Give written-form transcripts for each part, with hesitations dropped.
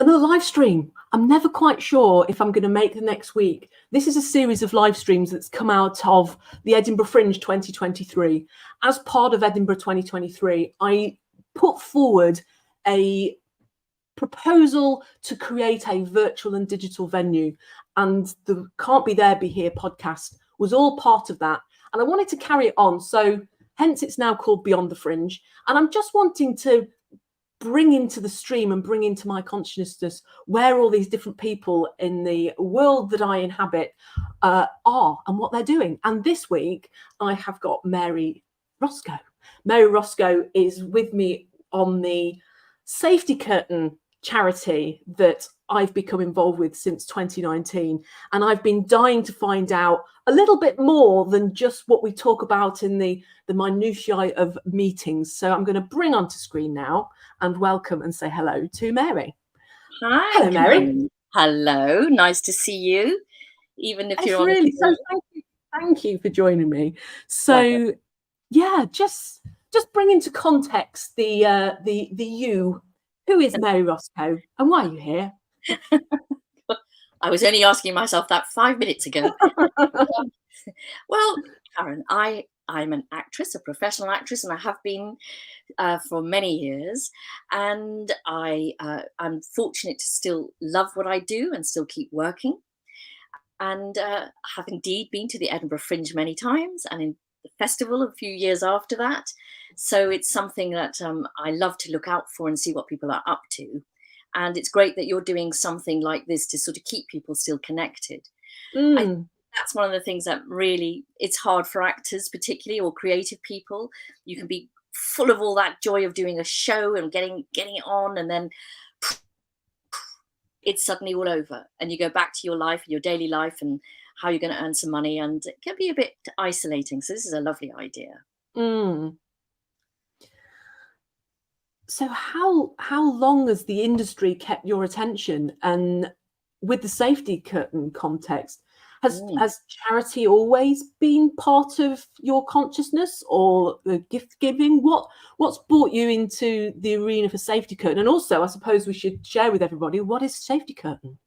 another live stream. I'm never quite sure if I'm going to make the next week. This is a series of live streams that's come out of the Edinburgh Fringe 2023. As part of Edinburgh 2023, I put forward a proposal to create a virtual and digital venue, and the Can't Be There Be Here podcast was all part of that. And I wanted to carry it on. So hence it's now called Beyond the Fringe. And I'm just wanting to bring into the stream and bring into my consciousness where all these different people in the world that I inhabit are and what they're doing. And this week I have got Mary Roscoe. Mary Roscoe is with me on the SafetyCurtain charity that I've become involved with since 2019. And I've been dying to find out a little bit more than just what we talk about in the minutiae of meetings. So I'm going to bring onto screen now and welcome and say hello to Mary. Hi. Hello, Mary. Hello. Nice to see you, even if you're really on. So thank you for joining me. So yeah, just bring into context the you. Who is Mary Roscoe and why are you here? I was only asking myself that 5 minutes ago. Well, Caron, I'm an actress, a professional actress, and I have been for many years. And I'm fortunate to still love what I do and still keep working. And have indeed been to the Edinburgh Fringe many times and in the festival a few years after that. So it's something that I love to look out for and see what people are up to. And it's great that you're doing something like this to sort of keep people still connected. That's one of the things that really, it's hard for actors particularly, or creative people. You can be full of all that joy of doing a show and getting it on, and then it's suddenly all over and you go back to your life, your daily life, and how you're going to earn some money, and it can be a bit isolating. So this is a lovely idea. So how long has the industry kept your attention? And with the SafetyCurtain context, has charity always been part of your consciousness, or the gift giving? What's brought you into the arena for SafetyCurtain? And also, I suppose we should share with everybody, what is SafetyCurtain?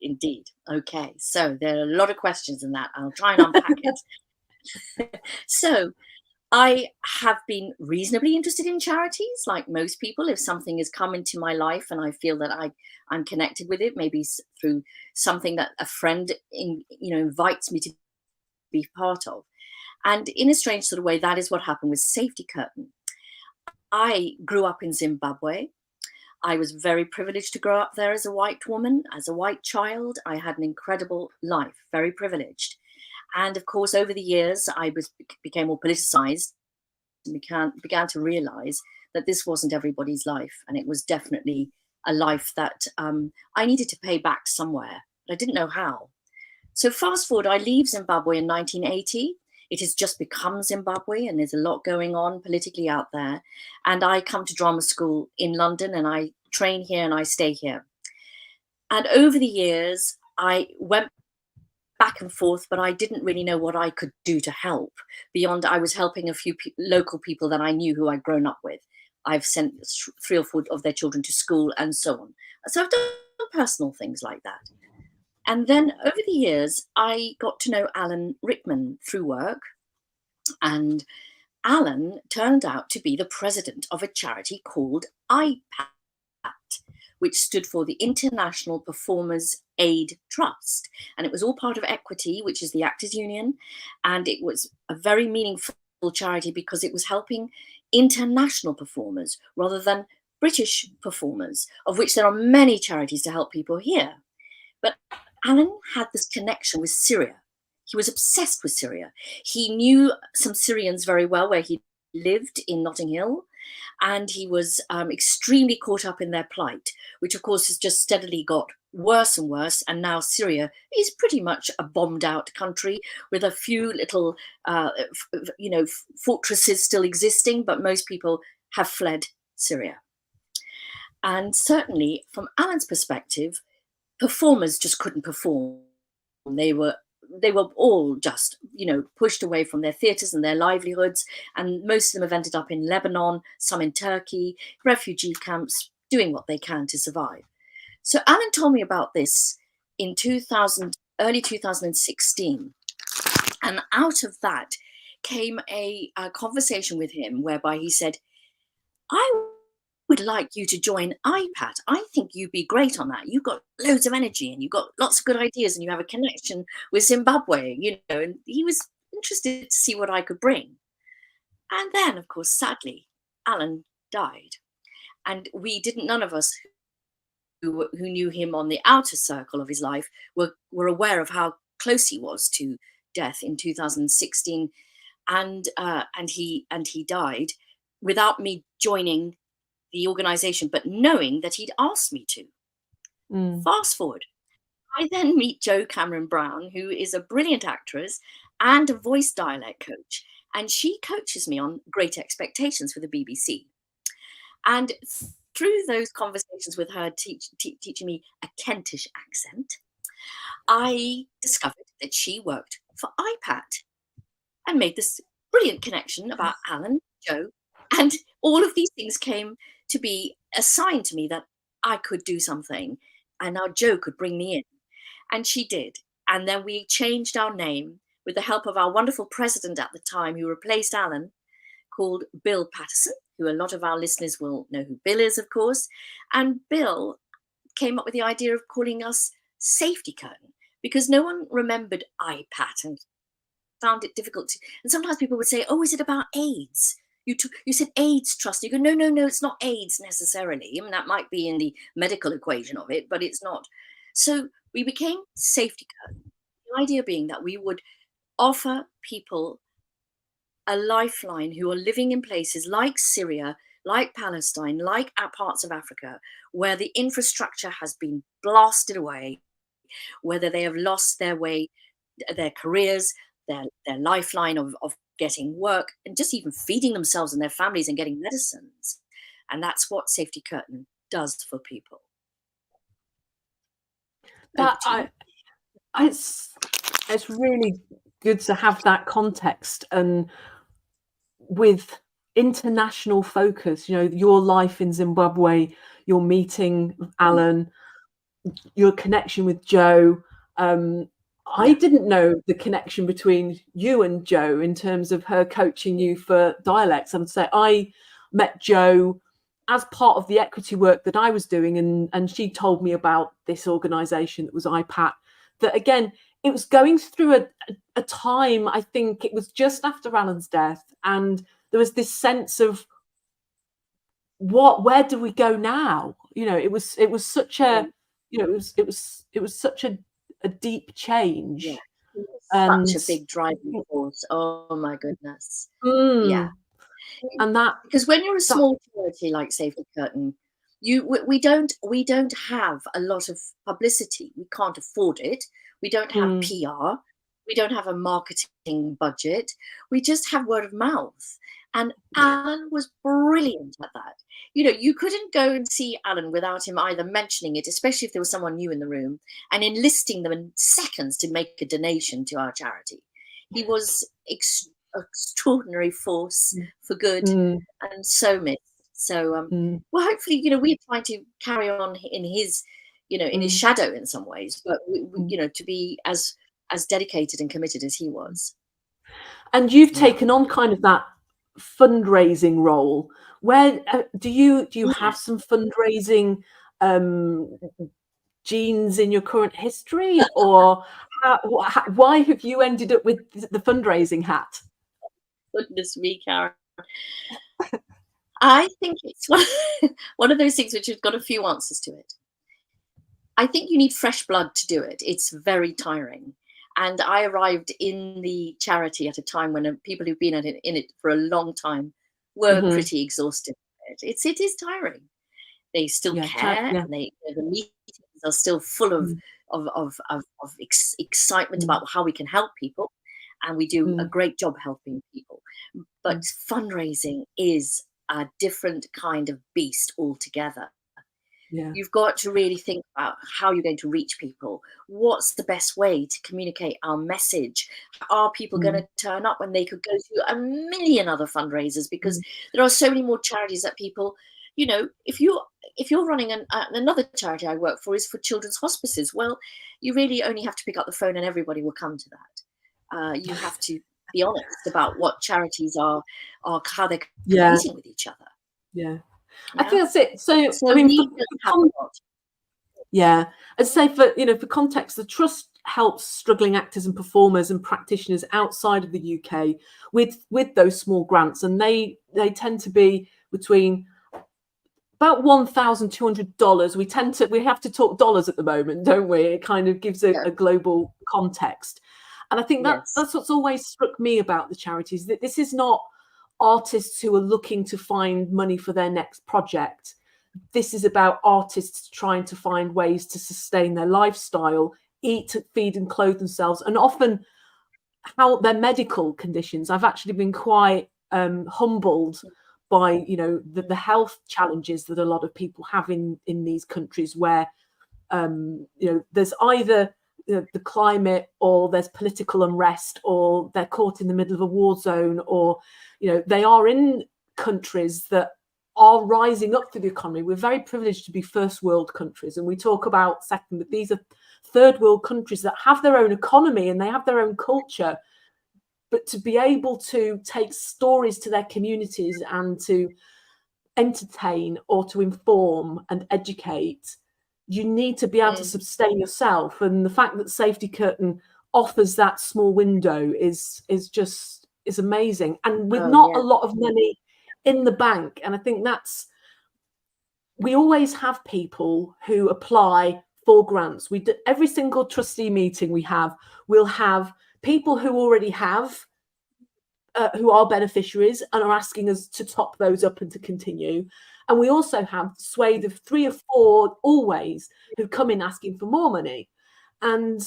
Indeed. Okay. So there are a lot of questions in that. I'll try and unpack it. So I have been reasonably interested in charities, like most people. If something has come into my life and I feel that I'm connected with it, maybe through something that a friend invites me to be part of. And in a strange sort of way, that is what happened with SafetyCurtain. I grew up in Zimbabwe. I was very privileged to grow up there as a white woman, as a white child. I had an incredible life, very privileged. And of course, over the years, I became more politicized and began to realize that this wasn't everybody's life. And it was definitely a life that I needed to pay back somewhere, but I didn't know how. So fast forward, I leave Zimbabwe in 1980. It has just become Zimbabwe, and there's a lot going on politically out there. And I come to drama school in London, and I train here and I stay here. And over the years, I went back and forth, but I didn't really know what I could do to help beyond I was helping a few local people that I knew who I'd grown up with. I've sent 3 or 4 of their children to school and so on. So I've done personal things like that. And then over the years, I got to know Alan Rickman through work. And Alan turned out to be the president of a charity called IPAT, which stood for the International Performers Aid Trust. And it was all part of Equity, which is the Actors Union. And it was a very meaningful charity because it was helping international performers rather than British performers, of which there are many charities to help people here. But Alan had this connection with Syria. He was obsessed with Syria. He knew some Syrians very well where he lived in Notting Hill. And he was extremely caught up in their plight, which of course has just steadily got worse and worse. And now Syria is pretty much a bombed out country with a few little, fortresses still existing, but most people have fled Syria. And certainly from Alan's perspective, performers just couldn't perform. They were all just, pushed away from their theatres and their livelihoods. And most of them have ended up in Lebanon, some in Turkey, refugee camps, doing what they can to survive. So Alan told me about this in early 2016. And out of that came a conversation with him whereby he said, I would like you to join iPad. I think you'd be great on that. You've got loads of energy and you've got lots of good ideas and you have a connection with Zimbabwe, and he was interested to see what I could bring. And then, of course, sadly, Alan died. And none of us who knew him on the outer circle of his life were aware of how close he was to death in 2016. And he died without me joining the organization, but knowing that he'd asked me to. Fast forward, I then meet Jo Cameron Brown, who is a brilliant actress and a voice dialect coach, and she coaches me on Great Expectations for the BBC. And through those conversations with her teaching me a Kentish accent, I discovered that she worked for iPad and made this brilliant connection about Alan, Jo, and all of these things came to be a sign to me that I could do something, and now Jo could bring me in. And she did. And then we changed our name with the help of our wonderful president at the time, who replaced Alan, called Bill Patterson, who a lot of our listeners will know who Bill is, of course. And Bill came up with the idea of calling us SafetyCurtain, because no one remembered iPad and found it difficult to. And sometimes people would say, oh, is it about AIDS? You said AIDS trust. You go, no, it's not AIDS necessarily. I mean, that might be in the medical equation of it, but it's not. So we became SafetyCurtain. The idea being that we would offer people a lifeline who are living in places like Syria, like Palestine, like parts of Africa, where the infrastructure has been blasted away, whether they have lost their way, their careers, their lifeline of getting work, and just even feeding themselves and their families and getting medicines. And that's what SafetyCurtain does for people. It's really good to have that context, and with international focus, your life in Zimbabwe, your meeting with Alan, your connection with Jo. I didn't know the connection between you and Jo in terms of her coaching you for dialects. I would say I met Jo as part of the equity work that I was doing, and she told me about this organization that was iPad, that again, it was going through a time, I think it was just after Alan's death, and there was this sense of where do we go now? It was such a, it was such a deep change. Yeah. And such a big driving force. Oh my goodness. Yeah. And that, because when you're a small charity like SafetyCurtain, we don't have a lot of publicity. We can't afford it. We don't have PR. We don't have a marketing budget. We just have word of mouth. And Alan was brilliant at that. You couldn't go and see Alan without him either mentioning it, especially if there was someone new in the room, and enlisting them in seconds to make a donation to our charity. He was extraordinary force for good, and so missed. So, well, hopefully, we're trying to carry on in his, in his shadow in some ways, but to be as dedicated and committed as he was. And you've taken on kind of that fundraising role. Where do you have some fundraising genes in your current history, or why have you ended up with the fundraising hat? Goodness me, Caron. I think it's one of those things which has got a few answers to it. I think you need fresh blood to do it. It's very tiring. And I arrived in the charity at a time when people who've been in it for a long time were pretty exhausted. It is tiring. They still care, and the meetings are still full of excitement about how we can help people, and we do a great job helping people. But fundraising is a different kind of beast altogether. Yeah. You've got to really think about how you're going to reach people. What's the best way to communicate our message? Are people going to turn up when they could go to a million other fundraisers? Because there are so many more charities that people you know, if you're running another charity I work for is for children's hospices. Well, you really only have to pick up the phone and everybody will come to that. You have to be honest about what charities are how they're Yeah, competing with each other. yeah. I Yeah. think that's it. So, So I mean, we don't have a lot. yeah, I'd say for context, the trust helps struggling actors and performers and practitioners outside of the UK with those small grants, and they tend to be between about $1,200. We have to talk dollars at the moment, don't we? It kind of gives Yeah. a global context, and I think Yes. that's what's always struck me about the charities, that this is not artists who are looking to find money for their next project. This is about artists trying to find ways to sustain their lifestyle, eat, feed, and clothe themselves, and often how their medical conditions. I've actually been quite humbled by the health challenges that a lot of people have in these countries, where there's either the climate, or there's political unrest, or they're caught in the middle of a war zone, or they are in countries that are rising up through the economy. We're very privileged to be first world countries, and we talk about second, but these are third world countries that have their own economy and they have their own culture. But to be able to take stories to their communities and to entertain or to inform and educate, you need to be able to sustain yourself. And the fact that SafetyCurtain offers that small window is amazing, and with not a lot of money in the bank. And I think we always have people who apply for grants. We do, every single trustee meeting we'll have people who already have who are beneficiaries and are asking us to top those up and to continue. And we also have a swathe of 3 or 4 always who come in asking for more money. And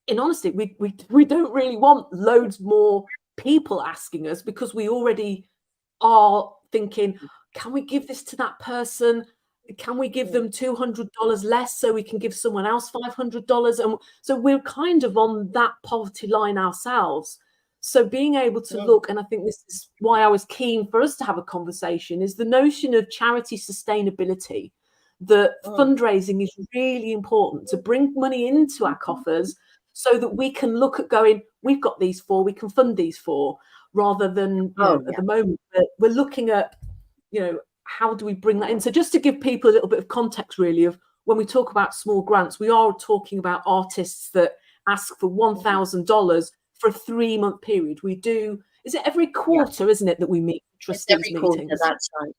in honesty, we don't really want loads more people asking us, because we already are thinking, can we give this to that person? Can we give them $200 less so we can give someone else $500? And so we're kind of on that poverty line ourselves. So being able to look, and I think this is why I was keen for us to have a conversation, is the notion of charity sustainability, that fundraising is really important to bring money into our coffers so that we can look at going, we've got these 4, we can fund these 4, rather than at the moment we're looking at, how do we bring that in? So just to give people a little bit of context, really, of when we talk about small grants, we are talking about artists that ask for $1,000 for a 3-month period. We do, is it every quarter, isn't it, that we meet trustees It's every meetings? quarter, that's right.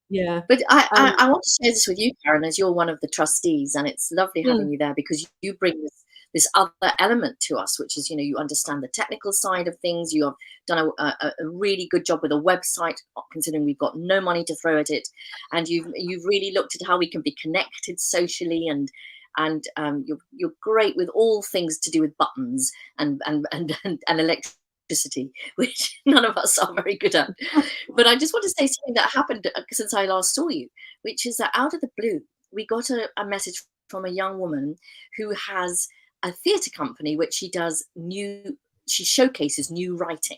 Yeah. But I want to share this with you, Caron, as you're one of the trustees, and it's lovely having you there, because you bring this other element to us, which is, you understand the technical side of things. You have done a really good job with a website, considering we've got no money to throw at it, and you've really looked at how we can be connected socially, and you're great with all things to do with buttons and electricity, which none of us are very good at. But I just want to say something that happened since I last saw you, which is that out of the blue, we got a message from a young woman who has a theatre company, which she showcases new writing,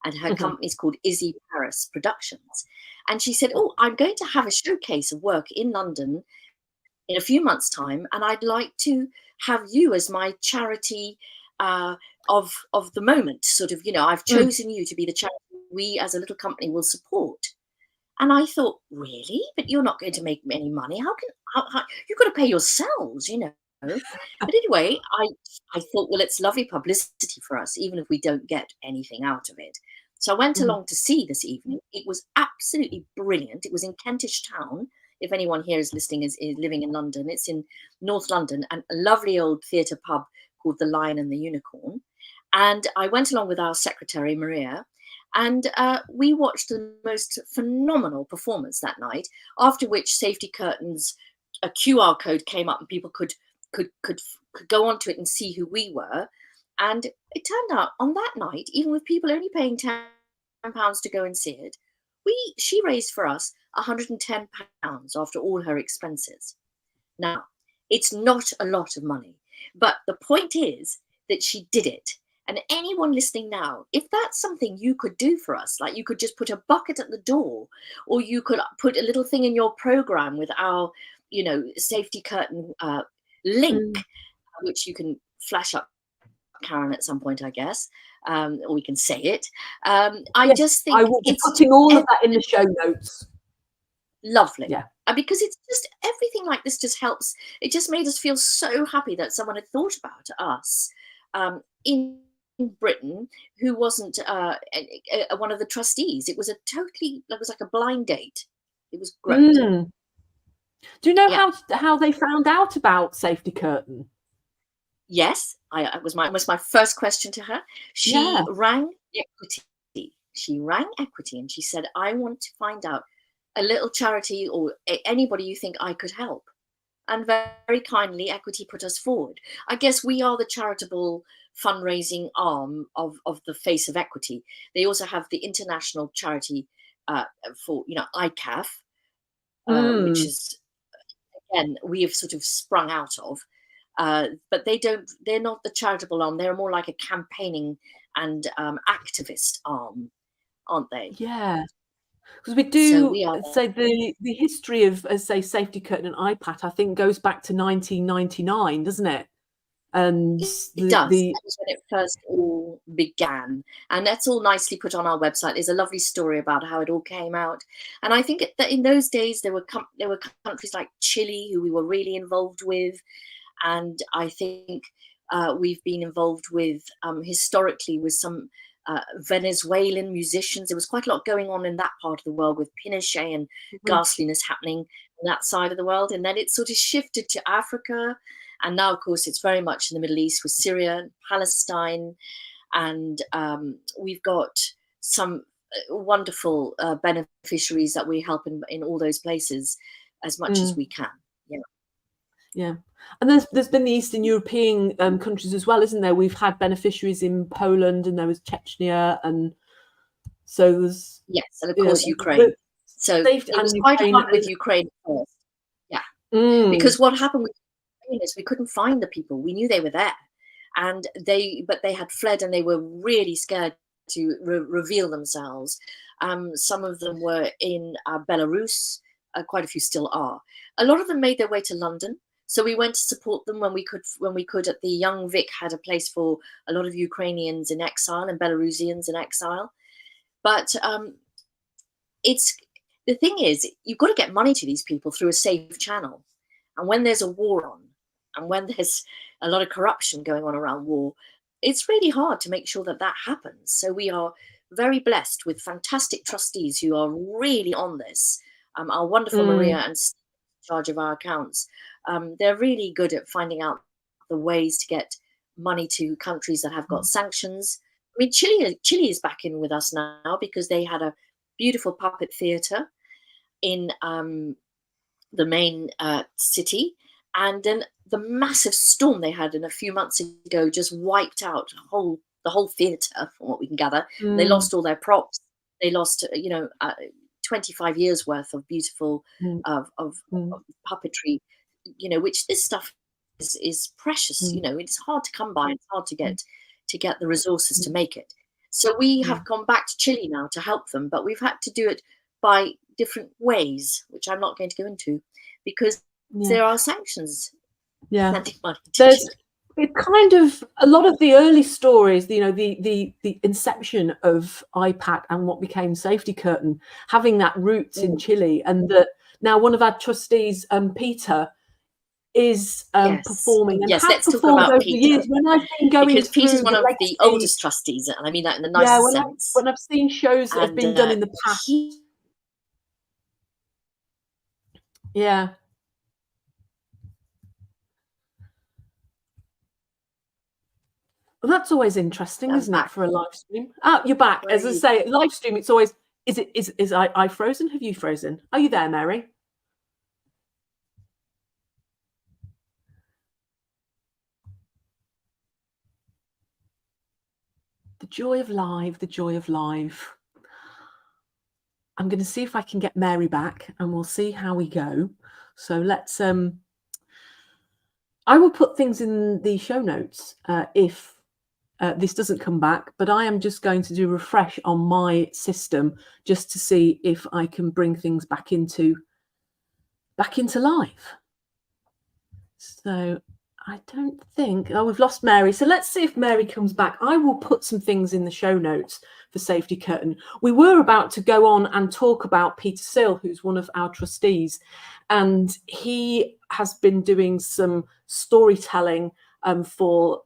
and her company is called Izzy Paris Productions. And she said, oh, I'm going to have a showcase of work in London in a few months' time, and I'd like to have you as my charity of the moment. Sort of, I've chosen you to be the charity we as a little company will support. And I thought, really? But you're not going to make any money. How you've got to pay yourselves, But anyway, I thought, well, it's lovely publicity for us, even if we don't get anything out of it. So I went along to see this evening. It was absolutely brilliant. It was in Kentish Town. If anyone here is listening, is living in London, it's in North London, and a lovely old theatre pub called the Lion and the Unicorn. And I went along with our secretary, Maria, and we watched the most phenomenal performance that night, after which SafetyCurtain's a QR code came up and people could go onto it and see who we were. And it turned out on that night, even with people only paying £10 to go and see it, she raised for us £110 after all her expenses. Now, it's not a lot of money, but the point is that she did it. And anyone listening now, if that's something you could do for us, like you could just put a bucket at the door, or you could put a little thing in your program with our, safety curtain link, which you can flash up, Caron, at some point, I guess, or we can say it. I just think I will be it's putting all of that in the show notes. lovely. Yeah. Because it's just everything like this just helps. It just made us feel so happy that someone had thought about us in Britain who wasn't one of the trustees. It was like a blind date. It was great. Do you know how they found out about SafetyCurtain? Yes, it was my first question to her. She rang Equity. She rang Equity and she said, I want to find out a little charity or anybody you think I could help. And very kindly, Equity put us forward. I guess we are the charitable fundraising arm of the face of Equity. They also have the international charity for, ICAF, which is, again, we have sort of sprung out of. But they're not the charitable arm. They're more like a campaigning and activist arm, aren't they? Yeah. Because we do say the history of, say, SafetyCurtain and IPAT, I think goes back to 1999, doesn't it? And it does. That was when it first all began, and that's all nicely put on our website. There's a lovely story about how it all came out, and I think that in those days there were countries like Chile who we were really involved with, and I think we've been involved with historically with some Venezuelan musicians. There was quite a lot going on in that part of the world with Pinochet and ghastliness happening on that side of the world. And then it sort of shifted to Africa. And now, of course, it's very much in the Middle East with Syria and Palestine. And we've got some wonderful beneficiaries that we help in all those places as much as we can. Yeah. And there's been the Eastern European countries as well, isn't there? We've had beneficiaries in Poland, and there was Chechnya, and so there's and of course Ukraine. So it was quite hard with Ukraine first. Yeah. Because what happened with Ukraine is we couldn't find the people. We knew they were there, and they had fled, and they were really scared to reveal themselves. Some of them were in Belarus. Quite a few still are. A lot of them made their way to London. So we went to support them when we could. At the Young Vic had a place for a lot of Ukrainians in exile and Belarusians in exile. But the thing is, you've got to get money to these people through a safe channel. And when there's a war on, and when there's a lot of corruption going on around war, it's really hard to make sure that happens. So we are very blessed with fantastic trustees who are really on this. Our wonderful Maria and Steve in charge of our accounts. They're really good at finding out the ways to get money to countries that have got sanctions. I mean, Chile is back in with us now because they had a beautiful puppet theatre in the main city, and then the massive storm they had a few months ago just wiped out the whole theatre, from what we can gather. They lost all their props. They lost, 25 years worth of beautiful of puppetry, which this stuff is precious. It's hard to come by. It's hard to get the resources to make it. So we have gone back to Chile now to help them, but we've had to do it by different ways, which I'm not going to go into, because there are sanctions. There's it kind of a lot of the early stories, the inception of IPAT and what became SafetyCurtain, having that roots in Chile, and that now one of our trustees, Peter, is performing and has let's performed talk about over Peter. the years. When I've been going because through Peter's one of legacy, the oldest trustees, and I mean that in the nicest sense. When I've seen shows that have been done in the past, well, that's always interesting, isn't it, for a live stream? You're back. As I say, live stream, it's always, is I frozen? Have you frozen? Are you there, Mary? The joy of live, the joy of live. I'm going to see if I can get Mary back, and we'll see how we go. So let's, I will put things in the show notes if this doesn't come back, but I am just going to do a refresh on my system just to see if I can bring things back into live. So I don't think, oh, we've lost Mary. So let's see if Mary comes back. I will put some things in the show notes for Safety Curtain. We were about to go on and talk about Peter Sill, who's one of our trustees, and he has been doing some storytelling for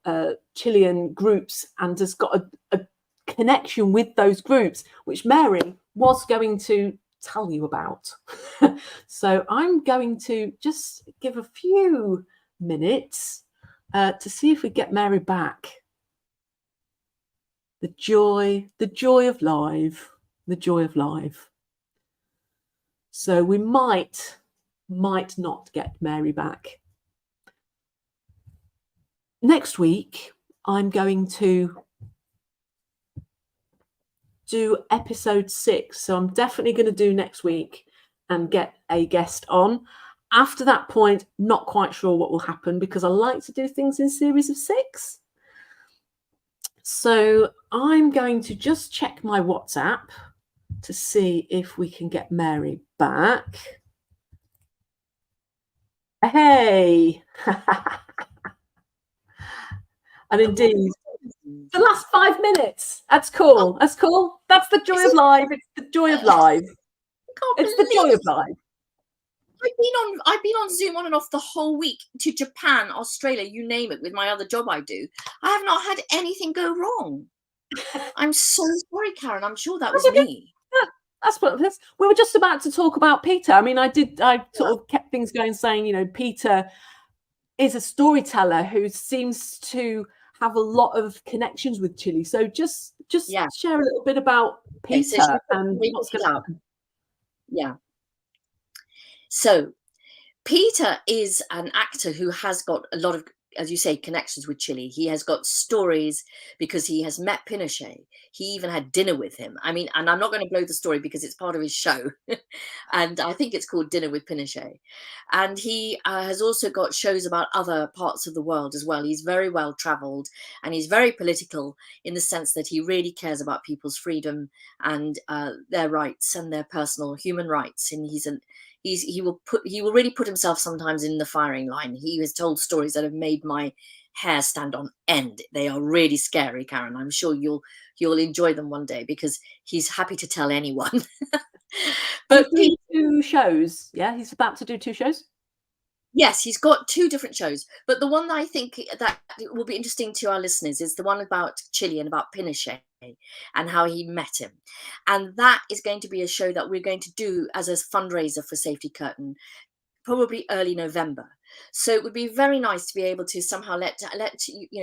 Chilean groups and has got a connection with those groups, which Mary was going to tell you about. So I'm going to just give a few minutes to see if we get Mary back. The joy of live, the joy of live. So we might not get Mary back. Next week, I'm going to do episode 6. So I'm definitely going to do next week and get a guest on. After that point, not quite sure what will happen because I like to do things in series of 6. So I'm going to just check my WhatsApp to see if we can get Mary back. Hey! And indeed, the last 5 minutes. That's cool. That's cool. That's the joy of live. It's the joy of live. It's the joy of live. I've been on Zoom on and off the whole week to Japan, Australia, you name it, with my other job I do. I have not had anything go wrong. I'm so sorry, Caron. I'm sure that was me. Yeah, that's what it is. We were just about to talk about Peter. I mean, I sort of kept things going saying, you know, Peter is a storyteller who seems to have a lot of connections with Chile. So just share a little bit about Peter and what's going to happen. Yeah. So Peter is an actor who has got a lot of, as you say, connections with Chile. He has got stories because he has met Pinochet. He even had dinner with him. I mean, and I'm not going to blow the story because it's part of his show. And I think it's called Dinner with Pinochet. And he has also got shows about other parts of the world as well. He's very well traveled and he's very political in the sense that he really cares about people's freedom and their rights and their personal human rights. And he will really put himself sometimes in the firing line. He has told stories that have made my hair stand on end. They are really scary, Caron. I'm sure you'll enjoy them one day because he's happy to tell anyone. But 2 shows. Yeah, he's about to do 2 shows. Yes, he's got 2 different shows, but the one that I think that will be interesting to our listeners is the one about Chile and about Pinochet and how he met him. And that is going to be a show that we're going to do as a fundraiser for Safety Curtain, probably early November. So it would be very nice to be able to somehow let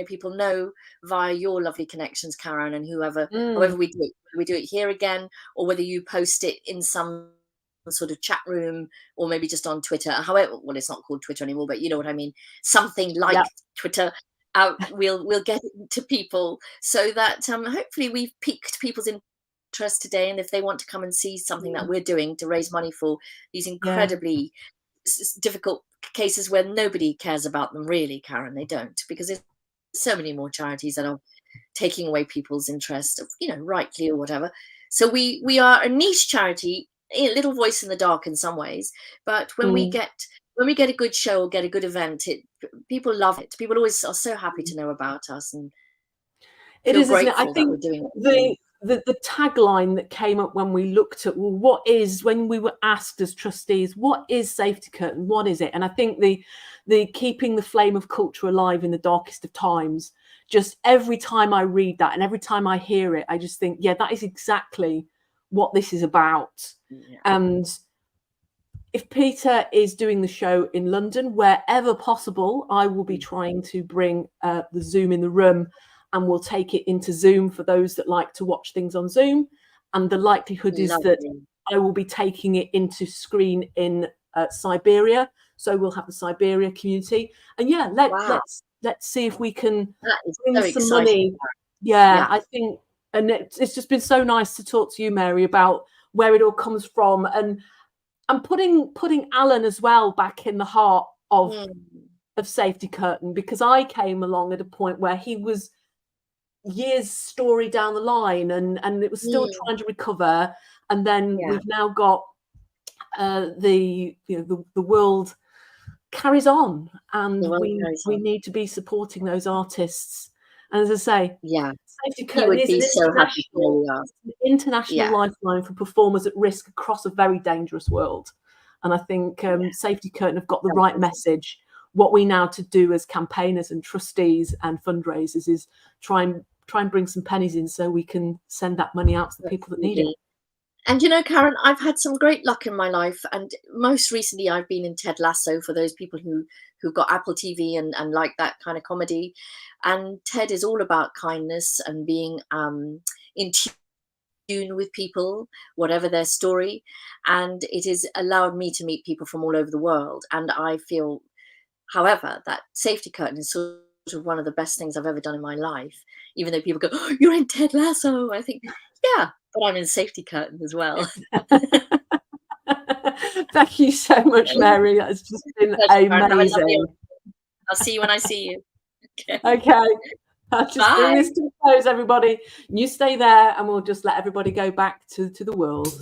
people know via your lovely connections, Caron, and however we do it. We do it here again, or whether you post it in some sort of chat room or maybe just on Twitter. However, well, it's not called Twitter anymore, but you know what I mean. Something like Twitter. We'll get it to people so that hopefully we've piqued people's interest today, and if they want to come and see something that we're doing to raise money for these incredibly difficult cases where nobody cares about them, really, Caron, they don't, because there's so many more charities that are taking away people's interest, rightly or whatever. So we are a niche charity, a little voice in the dark in some ways, but when we get a good show or get a good event, people love it. People always are so happy to know about us, and it is, isn't it? I think we're doing it. The tagline that came up when we looked at, well, when we were asked as trustees, what is Safety Curtain? What is it? And I think the keeping the flame of culture alive in the darkest of times, just every time I read that and every time I hear it, I just think, yeah, that is exactly what this is about. Yeah. And if Peter is doing the show in London, wherever possible, I will be trying to bring the Zoom in the room, and we'll take it into Zoom for those that like to watch things on Zoom. And the likelihood is that I will be taking it into screen in Siberia. So we'll have the Siberia community. And let's see if we can bring some money. Yeah, I think, and it's just been so nice to talk to you, Mary, about where it all comes from. And I'm putting Alan as well back in the heart of Safety Curtain, because I came along at a point where he was years story down the line, and it was still trying to recover. And then we've now got the world carries on, and we need to be supporting those artists. And as I say, SafetyCurtain is an international lifeline for performers at risk across a very dangerous world. And I think SafetyCurtain have got the right message. What we now to do as campaigners and trustees and fundraisers is try and bring some pennies in so we can send that money out to the people that need it. And you know, Caron, I've had some great luck in my life, and most recently I've been in Ted Lasso, for those people who got Apple TV and like that kind of comedy. And Ted is all about kindness and being in tune with people, whatever their story. And it has allowed me to meet people from all over the world. And I feel, however, that SafetyCurtain is sort of one of the best things I've ever done in my life. Even though people go, "Oh, you're in Ted Lasso," I think, yeah, but I'm in SafetyCurtain as well. Thank you so much, Mary. That's just been amazing. I'll see you when I see you. Okay. I'll just bring this to a close, everybody. You stay there, and we'll just let everybody go back to the world.